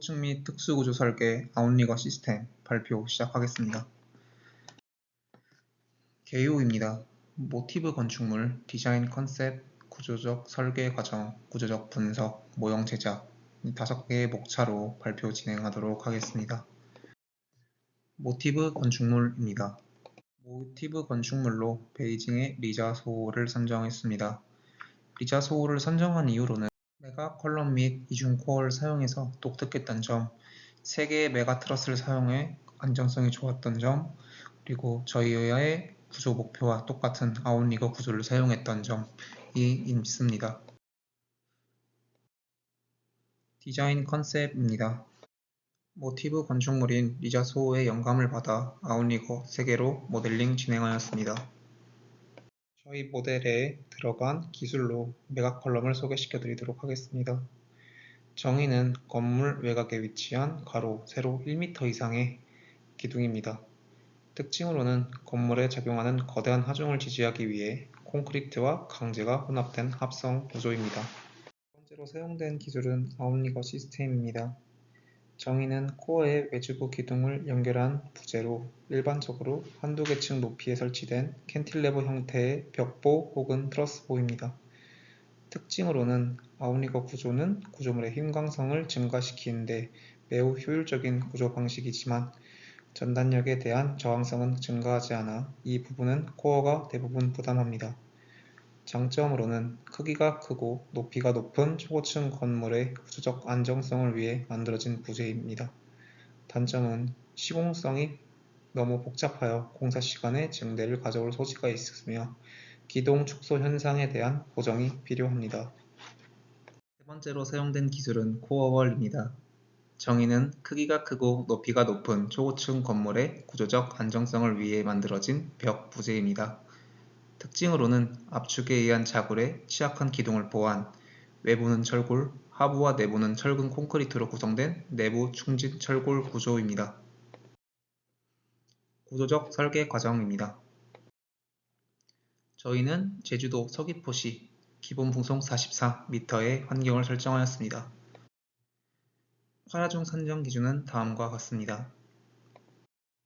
초고층 및 특수구조 설계 아웃리거 시스템 발표 시작하겠습니다. 개요입니다. 모티브 건축물, 디자인 컨셉, 구조적 설계 과정, 구조적 분석, 모형 제작 이 5개의 목차로 발표 진행하도록 하겠습니다. 모티브 건축물입니다. 모티브 건축물로 베이징의 리자 소호를 선정했습니다. 리자 소호를 선정한 이유로는 메가 컬럼 및 이중 코어를 사용해서 독특했던 점, 3개의 메가 트러스를 사용해 안정성이 좋았던 점, 그리고 저희의 구조 목표와 똑같은 아웃리거 구조를 사용했던 점이 있습니다. 디자인 컨셉입니다. 모티브 건축물인 리자 소호의 영감을 받아 아웃리거 3개로 모델링 진행하였습니다. 저희 모델에 들어간 기술로 메가 컬럼을 소개시켜 드리도록 하겠습니다. 정의는 건물 외곽에 위치한 가로, 세로 1m 이상의 기둥입니다. 특징으로는 건물에 작용하는 거대한 하중을 지지하기 위해 콘크리트와 강재가 혼합된 합성 구조입니다. 두 번째로 사용된 기술은 아웃리거 시스템입니다. 정의는 코어의 외주부 기둥을 연결한 부재로 일반적으로 한두 개 층 높이에 설치된 캔틸레버 형태의 벽보 혹은 트러스보입니다. 특징으로는 아웃리거 구조는 구조물의 힘강성을 증가시키는 데 매우 효율적인 구조 방식이지만 전단력에 대한 저항성은 증가하지 않아 이 부분은 코어가 대부분 부담합니다. 장점으로는 크기가 크고 높이가 높은 초고층 건물의 구조적 안정성을 위해 만들어진 부재입니다. 단점은 시공성이 너무 복잡하여 공사 시간에 증대를 가져올 소지가 있으며 기동 축소 현상에 대한 보정이 필요합니다. 세 번째로 사용된 기술은 코어월입니다. 정의는 크기가 크고 높이가 높은 초고층 건물의 구조적 안정성을 위해 만들어진 벽 부재입니다. 특징으로는 압축에 의한 자굴에 취약한 기둥을 보완, 외부는 철골, 하부와 내부는 철근 콘크리트로 구성된 내부 충진 철골 구조입니다. 구조적 설계 과정입니다. 저희는 제주도 서귀포시 기본 풍속 44m의 환경을 설정하였습니다. 화라중 산정 기준은 다음과 같습니다.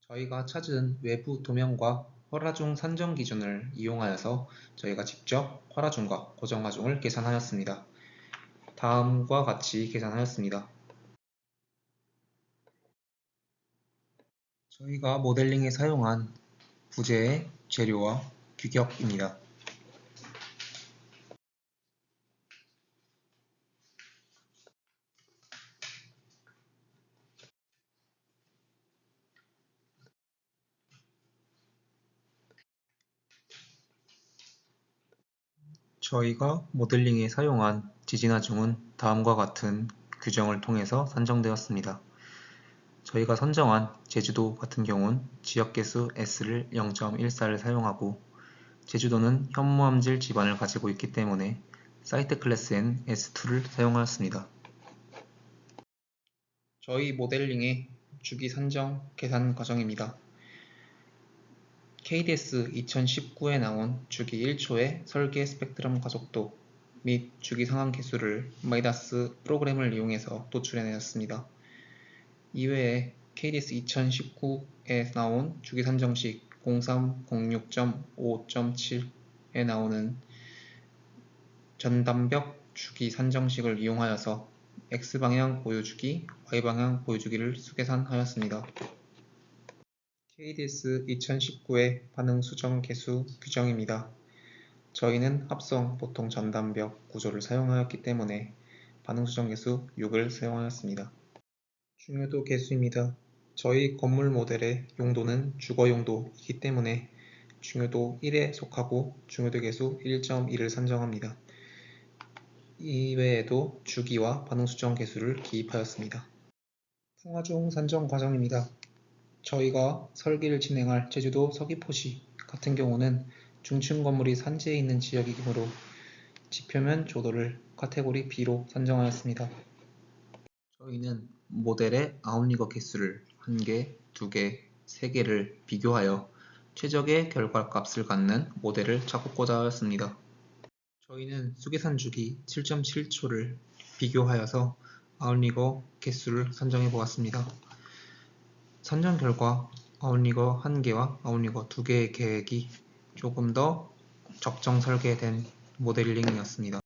저희가 찾은 외부 도면과 화라중 산정 기준을 이용하여서 저희가 직접 화라중과 고정하중을 계산하였습니다. 다음과 같이 계산하였습니다. 저희가 모델링에 사용한 부재의 재료와 규격입니다. 저희가 모델링에 사용한 지진하중은 다음과 같은 규정을 통해서 산정되었습니다. 저희가 선정한 제주도 같은 경우는 지역계수 S를 0.14를 사용하고 제주도는 현무암질 지반을 가지고 있기 때문에 사이트 클래스엔 S2를 사용하였습니다. 저희 모델링의 주기 산정 계산 과정입니다. KDS 2019에 나온 주기 1초의 설계 스펙트럼 가속도 및 주기 상황 개수를 마이다스 프로그램을 이용해서 도출해내었습니다. 이외에 KDS 2019에 나온 주기 산정식 0306.5.7에 나오는 전담벽 주기 산정식을 이용하여서 X방향 보유주기, Y방향 보유주기를 수계산하였습니다. KDS 2019의 반응 수정 개수 규정입니다. 저희는 합성 보통 전담벽 구조를 사용하였기 때문에 반응 수정 개수 6을 사용하였습니다. 중요도 개수입니다. 저희 건물 모델의 용도는 주거 용도이기 때문에 중요도 1에 속하고 중요도 개수 1.2를 산정합니다. 이외에도 주기와 반응 수정 개수를 기입하였습니다. 풍화중 산정 과정입니다. 저희가 설계를 진행할 제주도 서귀포시 같은 경우는 중층 건물이 산지에 있는 지역이므로 지표면 조도를 카테고리 B로 산정하였습니다. 저희는 모델의 아웃리거 개수를 1개, 2개, 3개를 비교하여 최적의 결과값을 갖는 모델을 찾고자 하였습니다. 저희는 수계산 주기 7.7초를 비교하여서 아웃리거 개수를 선정해 보았습니다. 선정 결과 아웃리거 1개와 아웃리거 2개의 계획이 조금 더 적정 설계된 모델링이었습니다.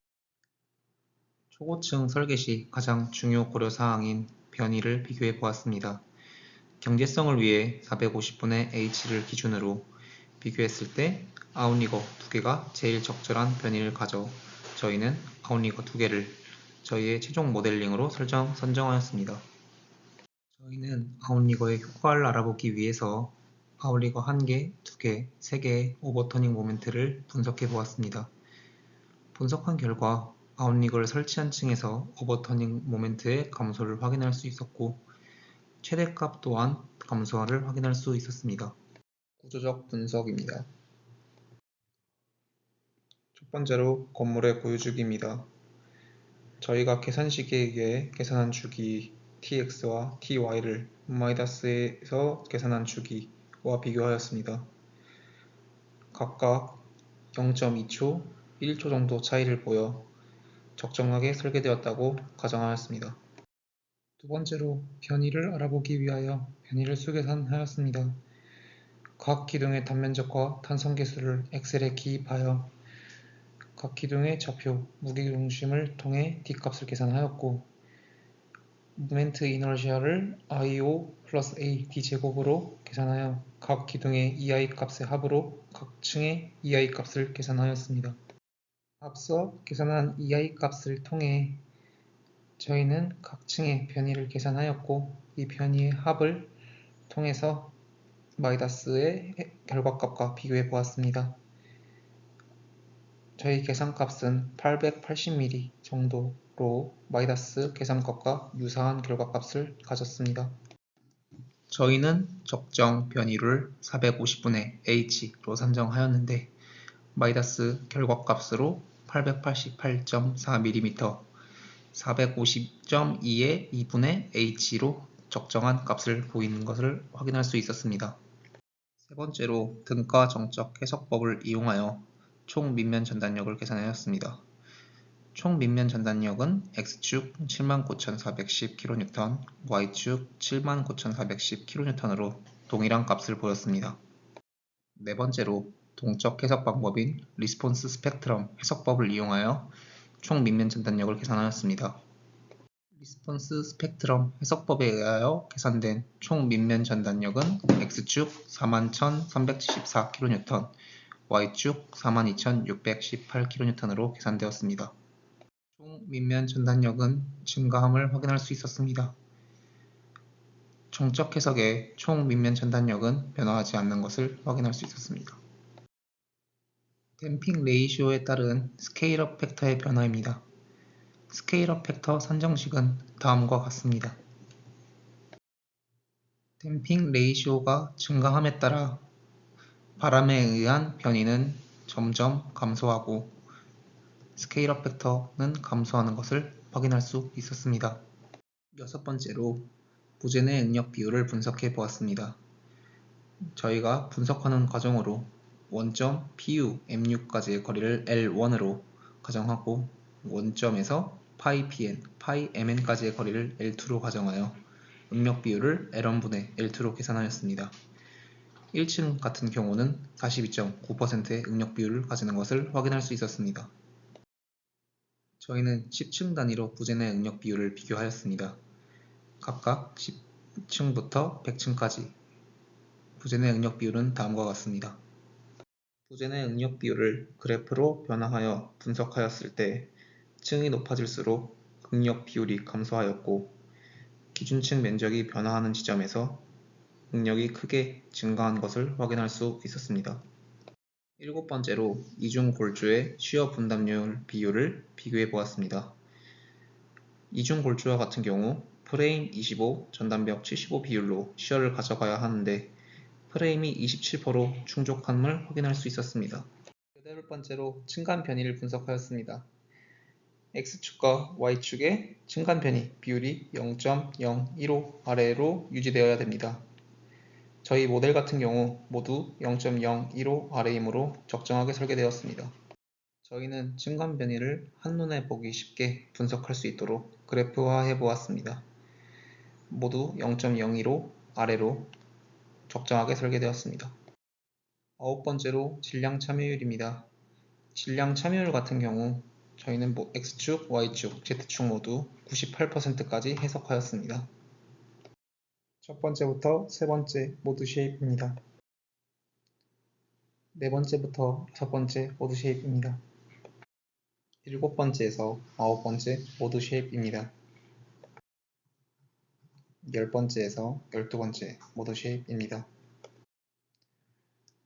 초고층 설계 시 가장 중요 고려사항인 변이를 비교해 보았습니다. 경제성을 위해 450분의 H를 기준으로 비교했을 때 아웃리거 2개가 제일 적절한 변이를 가져 저희는 아웃리거 2개를 저희의 최종 모델링으로 선정하였습니다. 저희는 아웃리거의 효과를 알아보기 위해서 아웃리거 1개, 2개, 3개의 오버터닝 모멘트를 분석해 보았습니다. 분석한 결과 아웃리거를 설치한 층에서 오버터닝 모멘트의 감소를 확인할 수 있었고 최대값 또한 감소를 확인할 수 있었습니다. 구조적 분석입니다. 첫 번째로 건물의 고유주기입니다. 저희가 계산식에 의해 계산한 주기 tx와 ty를 마이다스에서 계산한 주기와 비교하였습니다. 각각 0.2초, 1초 정도 차이를 보여 적정하게 설계되었다고 가정하였습니다. 두 번째로 변이를 알아보기 위하여 변이를 수계산하였습니다. 각 기둥의 단면적과 탄성계수를 엑셀에 기입하여 각 기둥의 좌표, 무게중심을 통해 D값을 계산하였고 모멘트 이너시아를 IO 플러스 A D제곱으로 계산하여 각 기둥의 EI 값의 합으로 각 층의 EI 값을 계산하였습니다. 앞서 계산한 EI 값을 통해 저희는 각 층의 변이를 계산하였고 이 변이의 합을 통해서 마이다스의 결과값과 비교해 보았습니다. 저희 계산값은 880mm 정도로 마이다스 계산값과 유사한 결과값을 가졌습니다. 저희는 적정 변이를 450분의 H로 산정하였는데 마이다스 결과값으로 888.4mm, 450.2의 2분의 H로 적정한 값을 보이는 것을 확인할 수 있었습니다. 세 번째로 등가 정적 해석법을 이용하여 총 밑면 전단력을 계산하였습니다. 총 밑면 전단력은 X축 79,410kN, Y축 79,410kN으로 동일한 값을 보였습니다. 네 번째로 동적 해석 방법인 리스폰스 스펙트럼 해석법을 이용하여 총 밑면 전단력을 계산하였습니다. 리스폰스 스펙트럼 해석법에 의하여 계산된 총 밑면 전단력은 X축 41,374kN, Y축 42,618kN으로 계산되었습니다. 총 밑면 전단력은 증가함을 확인할 수 있었습니다. 정적 해석의 총 밑면 전단력은 변화하지 않는 것을 확인할 수 있었습니다. 댐핑 레이시오에 따른 스케일업 팩터의 변화입니다. 스케일업 팩터 산정식은 다음과 같습니다. 댐핑 레이시오가 증가함에 따라 바람에 의한 변이는 점점 감소하고 스케일업 팩터는 감소하는 것을 확인할 수 있었습니다. 여섯 번째로 부재 내 응력 비율을 분석해 보았습니다. 저희가 분석하는 과정으로 원점 PU M6까지의 거리를 L1으로 가정하고 원점에서 파이 PN, 파이 MN까지의 거리를 L2로 가정하여 응력 비율을 L1분의 L2로 계산하였습니다. 1층 같은 경우는 42.9%의 응력 비율을 가지는 것을 확인할 수 있었습니다. 저희는 10층 단위로 부재 내 응력 비율을 비교하였습니다. 각각 10층부터 100층까지 부재 내 응력 비율은 다음과 같습니다. 부재 내 응력 비율을 그래프로 변화하여 분석하였을 때 층이 높아질수록 응력 비율이 감소하였고 기준층 면적이 변화하는 지점에서 응력이 크게 증가한 것을 확인할 수 있었습니다. 일곱 번째로 이중 골조의 시어 분담률 비율을 비교해 보았습니다. 이중 골조와 같은 경우 프레임 25, 전단벽 75 비율로 시어를 가져가야 하는데 프레임이 27%로 충족함을 확인할 수 있었습니다. 여덟 번째로 층간 변이를 분석하였습니다. X축과 Y축의 층간 변이 비율이 0.015 아래로 유지되어야 됩니다. 저희 모델 같은 경우 모두 0.015 아래이므로 적정하게 설계되었습니다. 저희는 층간 변이를 한눈에 보기 쉽게 분석할 수 있도록 그래프화해 보았습니다. 모두 0.02로 아래로 적정하게 설계되었습니다. 아홉 번째로 질량 참여율입니다. 질량 참여율 같은 경우 저희는 X축, Y축, Z축 모두 98%까지 해석하였습니다. 첫 번째부터 세 번째 모두 쉐입입니다. 네 번째부터 여섯 번째 모두 쉐입입니다. 일곱 번째에서 아홉 번째 모두 쉐입입니다. 열 번째에서 12번째 모두 쉐입입니다.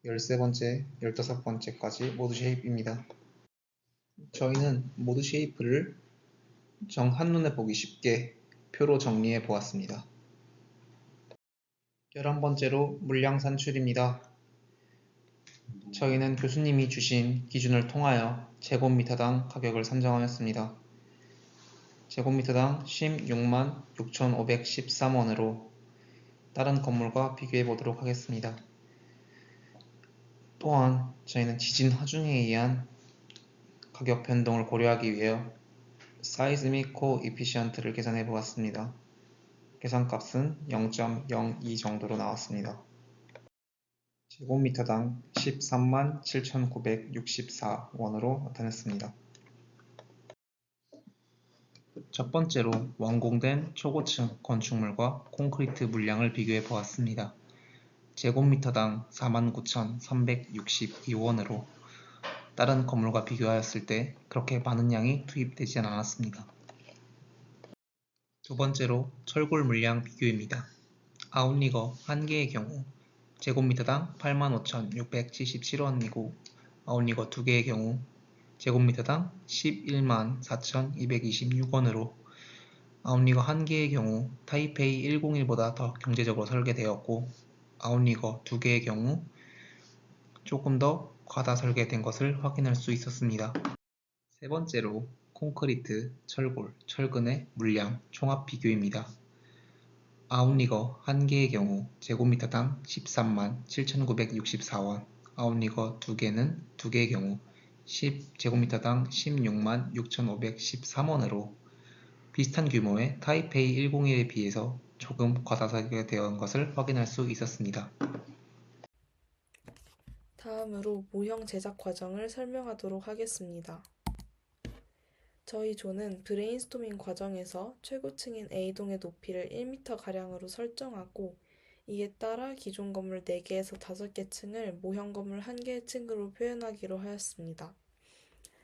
13번째, 15번째까지 모두 쉐입입니다. 저희는 모두 쉐이프를 한눈에 보기 쉽게 표로 정리해 보았습니다. 11번째로 물량 산출입니다. 저희는 교수님이 주신 기준을 통하여 제곱미터당 가격을 산정하였습니다. 제곱미터당 16만 6,513원으로 다른 건물과 비교해 보도록 하겠습니다. 또한 저희는 지진 하중에 의한 가격 변동을 고려하기 위해 사이즈 및 코에피시언트를 계산해 보았습니다. 계산값은 0.02 정도로 나왔습니다. 제곱미터당 13만 7,964원으로 나타났습니다. 첫 번째로 완공된 초고층 건축물과 콘크리트 물량을 비교해 보았습니다. 제곱미터당 49,362원으로 다른 건물과 비교하였을 때 그렇게 많은 양이 투입되지 않았습니다. 두 번째로 철골 물량 비교입니다. 아웃리거 1개의 경우 제곱미터당 85,677원이고 아웃리거 2개의 경우 제곱미터당 11만 4,226원으로 아웃리거 1개의 경우 타이페이 101보다 더 경제적으로 설계되었고 아웃리거 2개의 경우 조금 더 과다 설계된 것을 확인할 수 있었습니다. 세 번째로 콘크리트, 철골, 철근의 물량 총합 비교입니다. 아웃리거 1개의 경우 제곱미터당 13만 7,964원, 아웃리거 2개는 2개의 경우 제곱미터당 16만 6,513원으로 비슷한 규모의 타이페이 101에 비해서 조금 과다 설계되어 것을 확인할 수 있었습니다. 다음으로 모형 제작 과정을 설명하도록 하겠습니다. 저희 조는 브레인스토밍 과정에서 최고층인 A동의 높이를 1m가량으로 설정하고 이에 따라 기존 건물 4개에서 5개 층을 모형 건물 1개의 층으로 표현하기로 하였습니다.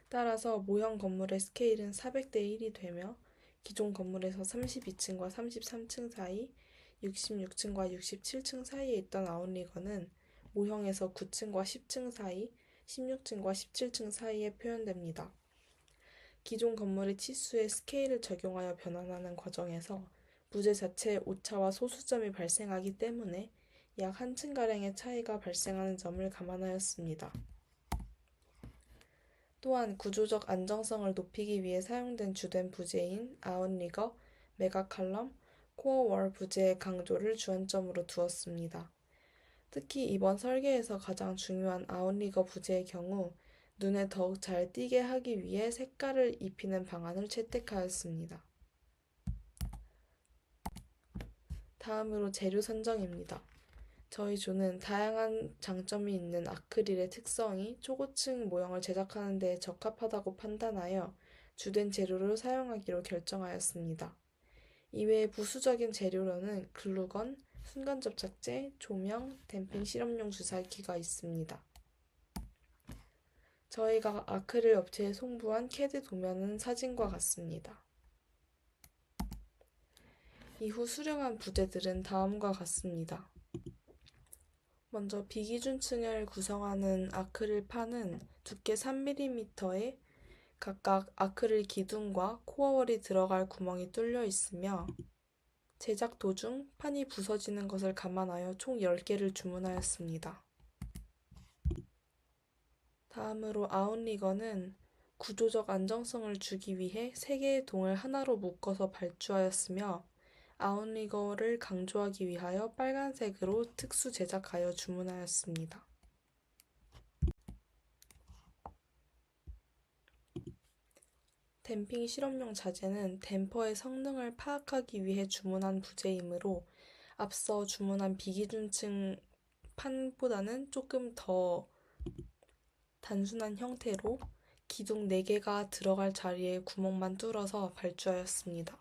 따라서 모형 건물의 스케일은 400대 1이 되며 기존 건물에서 32층과 33층 사이, 66층과 67층 사이에 있던 아웃리거는 모형에서 9층과 10층 사이, 16층과 17층 사이에 표현됩니다. 기존 건물의 치수에 스케일을 적용하여 변환하는 과정에서 부재 자체의 오차와 소수점이 발생하기 때문에 약 1층가량의 차이가 발생하는 점을 감안하였습니다. 또한 구조적 안정성을 높이기 위해 사용된 주된 부재인 아웃리거, 메가칼럼, 코어월 부재의 강조를 주안점으로 두었습니다. 특히 이번 설계에서 가장 중요한 아웃리거 부재의 경우 눈에 더욱 잘 띄게 하기 위해 색깔을 입히는 방안을 채택하였습니다. 다음으로 재료 선정입니다. 저희 조는 다양한 장점이 있는 아크릴의 특성이 초고층 모형을 제작하는 데 적합하다고 판단하여 주된 재료로 사용하기로 결정하였습니다. 이외에 부수적인 재료로는 글루건, 순간접착제, 조명, 댐핑 실험용 주사기가 있습니다. 저희가 아크릴 업체에 송부한 캐드 도면은 사진과 같습니다. 이후 수령한 부재들은 다음과 같습니다. 먼저 비기준층을 구성하는 아크릴 판은 두께 3mm에 각각 아크릴 기둥과 코어월이 들어갈 구멍이 뚫려 있으며 제작 도중 판이 부서지는 것을 감안하여 총 10개를 주문하였습니다. 다음으로 아웃리거는 구조적 안정성을 주기 위해 3개의 동을 하나로 묶어서 발주하였으며 아웃리거를 강조하기 위하여 빨간색으로 특수 제작하여 주문하였습니다. 댐핑 실험용 자재는 댐퍼의 성능을 파악하기 위해 주문한 부재이므로 앞서 주문한 비기준층 판보다는 조금 더 단순한 형태로 기둥 4개가 들어갈 자리에 구멍만 뚫어서 발주하였습니다.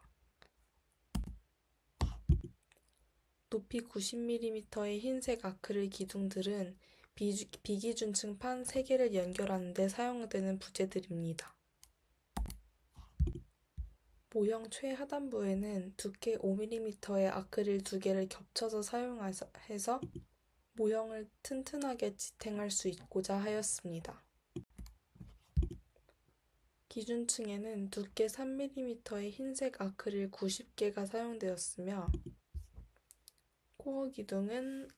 높이 90mm의 흰색 아크릴 기둥들은 비기준층 판 3개를 연결하는 데 사용되는 부재들입니다. 모형 최하단부에는 두께 5mm의 아크릴 2개를 겹쳐서 사용해서 모형을 튼튼하게 지탱할 수 있고자 하였습니다. 기준층에는 두께 3mm의 흰색 아크릴 90개가 사용되었으며 코어 기둥은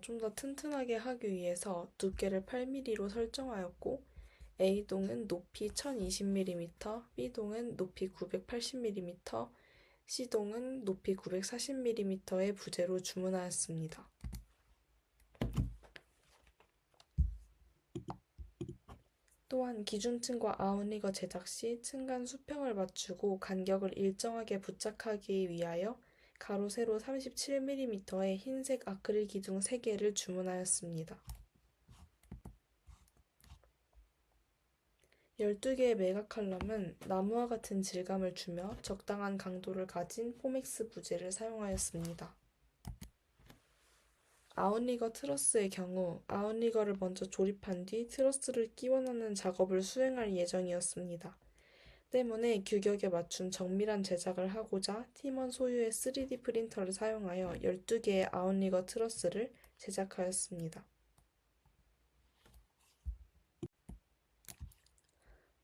좀 더 튼튼하게 하기 위해서 두께를 8mm로 설정하였고 A동은 높이 1020mm, B동은 높이 980mm, C동은 높이 940mm의 부재로 주문하였습니다. 또한 기준층과 아웃리거 제작 시 층간 수평을 맞추고 간격을 일정하게 부착하기 위하여 가로 세로 37mm의 흰색 아크릴 기둥 3개를 주문하였습니다. 12개의 메가 칼럼은 나무와 같은 질감을 주며 적당한 강도를 가진 포맥스 부재를 사용하였습니다. 아웃리거 트러스의 경우 아웃리거를 먼저 조립한 뒤 트러스를 끼워 넣는 작업을 수행할 예정이었습니다. 때문에 규격에 맞춘 정밀한 제작을 하고자 팀원 소유의 3D 프린터를 사용하여 12개의 아웃리거 트러스를 제작하였습니다.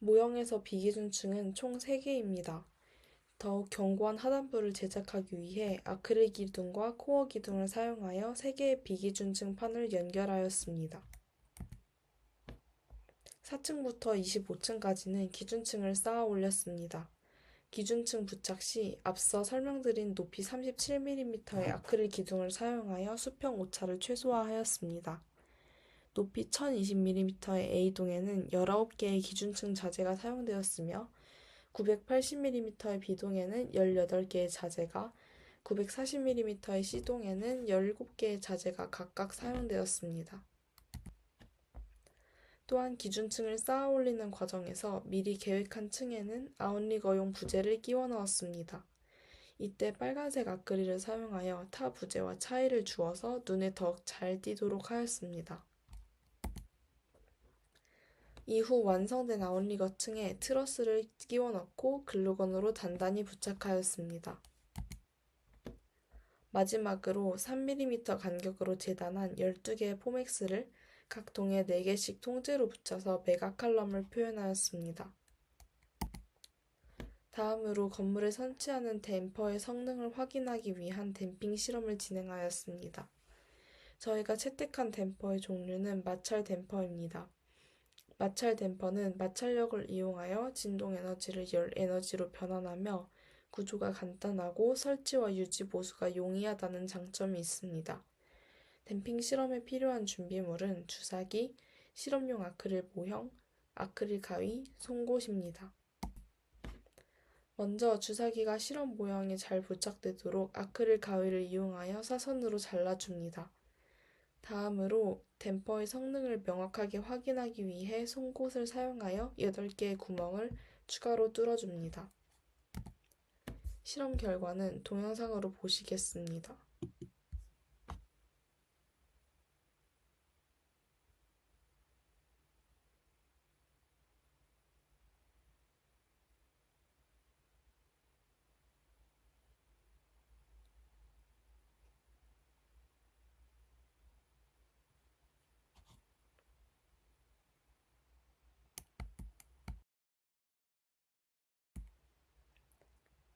모형에서 비기준층은 총 3개입니다. 더욱 견고한 하단부를 제작하기 위해 아크릴 기둥과 코어 기둥을 사용하여 3개의 비기준층 판을 연결하였습니다. 4층부터 25층까지는 기준층을 쌓아 올렸습니다. 기준층 부착 시 앞서 설명드린 높이 37mm의 아크릴 기둥을 사용하여 수평 오차를 최소화하였습니다. 높이 1020mm의 A동에는 19개의 기준층 자재가 사용되었으며 980mm의 B동에는 18개의 자재가, 940mm의 C동에는 17개의 자재가 각각 사용되었습니다. 또한 기준층을 쌓아 올리는 과정에서 미리 계획한 층에는 아웃리거용 부재를 끼워 넣었습니다. 이때 빨간색 아크릴을 사용하여 타 부재와 차이를 주어서 눈에 더욱 잘 띄도록 하였습니다. 이후 완성된 아웃리거 층에 트러스를 끼워 넣고 글루건으로 단단히 부착하였습니다. 마지막으로 3mm 간격으로 재단한 12개의 포맥스를 각 동에 4개씩 통째로 붙여서 메가 칼럼을 표현하였습니다. 다음으로 건물에 설치하는 댐퍼의 성능을 확인하기 위한 댐핑 실험을 진행하였습니다. 저희가 채택한 댐퍼의 종류는 마찰 댐퍼입니다. 마찰 댐퍼는 마찰력을 이용하여 진동 에너지를 열 에너지로 변환하며 구조가 간단하고 설치와 유지 보수가 용이하다는 장점이 있습니다. 댐핑 실험에 필요한 준비물은 주사기, 실험용 아크릴 모형, 아크릴 가위, 송곳입니다. 먼저 주사기가 실험 모형에 잘 부착되도록 아크릴 가위를 이용하여 사선으로 잘라줍니다. 다음으로 댐퍼의 성능을 명확하게 확인하기 위해 송곳을 사용하여 8개의 구멍을 추가로 뚫어줍니다. 실험 결과는 동영상으로 보시겠습니다.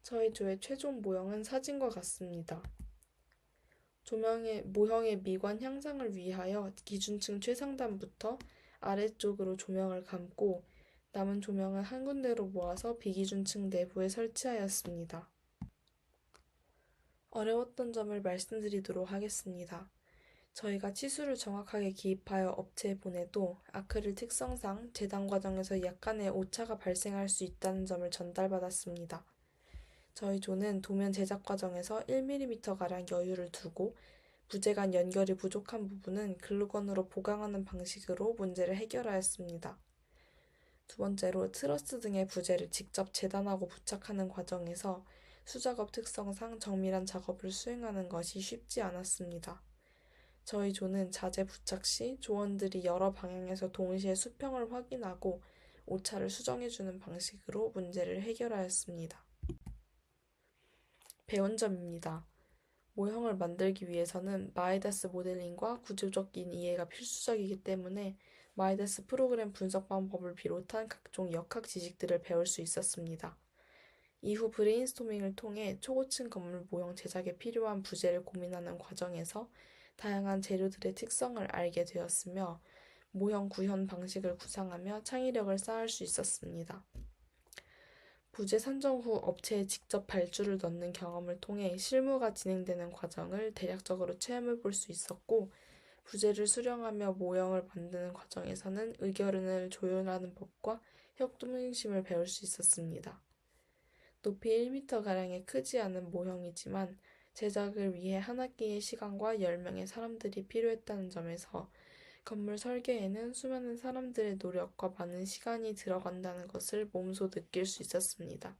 저희 조의 최종 모형은 사진과 같습니다. 모형의 미관 향상을 위하여 기준층 최상단부터 아래쪽으로 조명을 감고 남은 조명을 한 군데로 모아서 비기준층 내부에 설치하였습니다. 어려웠던 점을 말씀드리도록 하겠습니다. 저희가 치수를 정확하게 기입하여 업체에 보내도 아크릴 특성상 재단 과정에서 약간의 오차가 발생할 수 있다는 점을 전달받았습니다. 저희 조는 도면 제작 과정에서 1mm가량 여유를 두고 부재 간 연결이 부족한 부분은 글루건으로 보강하는 방식으로 문제를 해결하였습니다. 두 번째로 트러스 등의 부재를 직접 재단하고 부착하는 과정에서 수작업 특성상 정밀한 작업을 수행하는 것이 쉽지 않았습니다. 저희 조는 자재 부착 시 조원들이 여러 방향에서 동시에 수평을 확인하고 오차를 수정해주는 방식으로 문제를 해결하였습니다. 배운 점입니다. 모형을 만들기 위해서는 마이다스 모델링과 구조적인 이해가 필수적이기 때문에 마이다스 프로그램 분석 방법을 비롯한 각종 역학 지식들을 배울 수 있었습니다. 이후 브레인스토밍을 통해 초고층 건물 모형 제작에 필요한 부재를 고민하는 과정에서 다양한 재료들의 특성을 알게 되었으며 모형 구현 방식을 구상하며 창의력을 쌓을 수 있었습니다. 부재 선정 후 업체에 직접 발주를 넣는 경험을 통해 실무가 진행되는 과정을 대략적으로 체험해 볼 수 있었고, 부재를 수령하며 모형을 만드는 과정에서는 의견을 조율하는 법과 협동심을 배울 수 있었습니다. 높이 1m가량의 크지 않은 모형이지만 제작을 위해 한 학기의 시간과 10명의 사람들이 필요했다는 점에서 건물 설계에는 수많은 사람들의 노력과 많은 시간이 들어간다는 것을 몸소 느낄 수 있었습니다.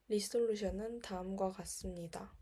리솔루션은 다음과 같습니다.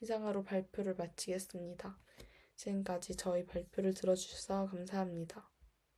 이상으로 발표를 마치겠습니다. 지금까지 저희 발표를 들어주셔서 감사합니다.